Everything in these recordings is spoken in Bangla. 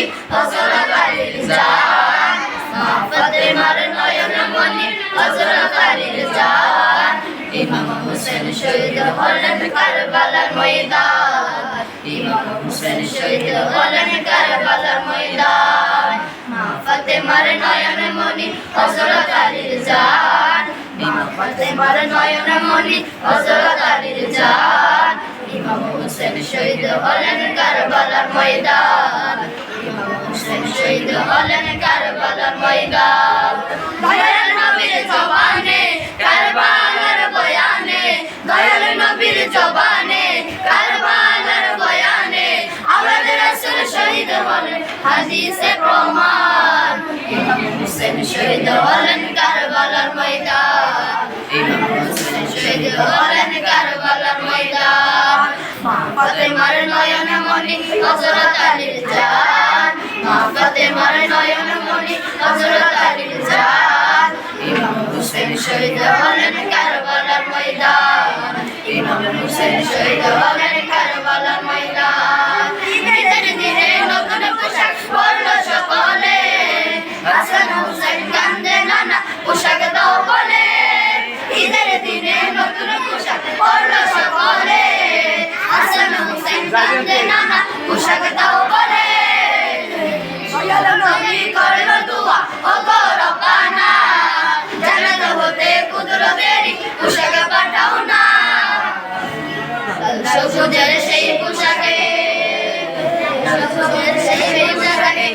মনি হযরত আলীর জান মা ফাতেমার নয়ন মনি হযরত আলীর জান ইমাম হোসেন শহীদ হলেন কারবালার ময়দান ইমাম হোসেন শহীদ হলেন কারবালার ময়দান মা ফাতেমার নয়ন মনি হযরত আলীর জান মা ফাতেমার নয়ন মনি হযরত আলীর জান ইমাম হোসেন শহীদ হলেন কারবালার ময়দান ইমাম হোসেন শহীদ হলেন কারবালার ময়দান দয়াল নবীর জবানে কারবালার বয়ানে দয়াল নবীর জবানে কারবালার বয়ানে আমাদের রাসূল শহীদ হলেন হাদিসে প্রমাণ ইমাম হোসেন শহীদ হলেন কারবালার ময়দান ইমাম হোসেন শহীদ হলেন কারবালার ময়দান মা ফাতেমার নয়ন মনি হযরত আলীর জান মা ফাতেমার নয়ন মনি হযরত আলীর জান ইমাম হোসেন শহীদ হলেন কারবালার ময়দান ইমাম হোসেন শহীদ হলেন কারবালার ময়দান ঈদের দিনে নতুন পোশাক পরলো সকলে হাসান হুসাইন কান্দে নানা পোশাক দাও বলে ঈদের দিনে নতুন পোশাক পরলো সকলে হাসান হুসাইন কান্দে নানা পোশাক দাও বলে দয়াল নবী করলো দুআ ও গো রব্বানা জান্নাত হতে কুদরতেরই পোশাক পাঠাও না সবুজের সেই পোশাকে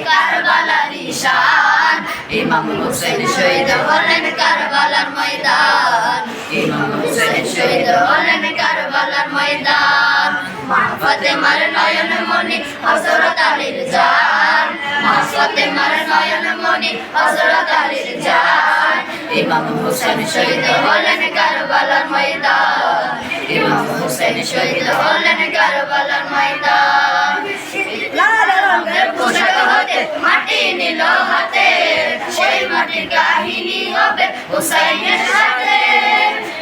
কারবালার শান ইমাম হোসেন শহীদ হলেন কারবালার ময়দান ইমাম হোসেন শহীদ হলেন কারবালার ময়দান মা ফাতেমার নয়ন মনি হযরত আলীর জান মা ফাতেমার নয়ন মনি হযরত আলীর জান ইমাম হোসেন শহীদ হলেন কারবালার ময়দান ইমাম হোসেন শহীদ হলেন কারবালার ময়দান লাল রঙের পোশাক হতে মাটি নিল হাতে সেই মাটির কাহিনী হবে হুসাইনের সাথে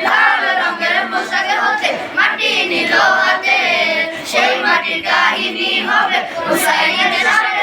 লাল রঙের পোশাক হতে মাটি নিল হাতে সেই মাটির কাহিনী হবে হুসাইনের সাথে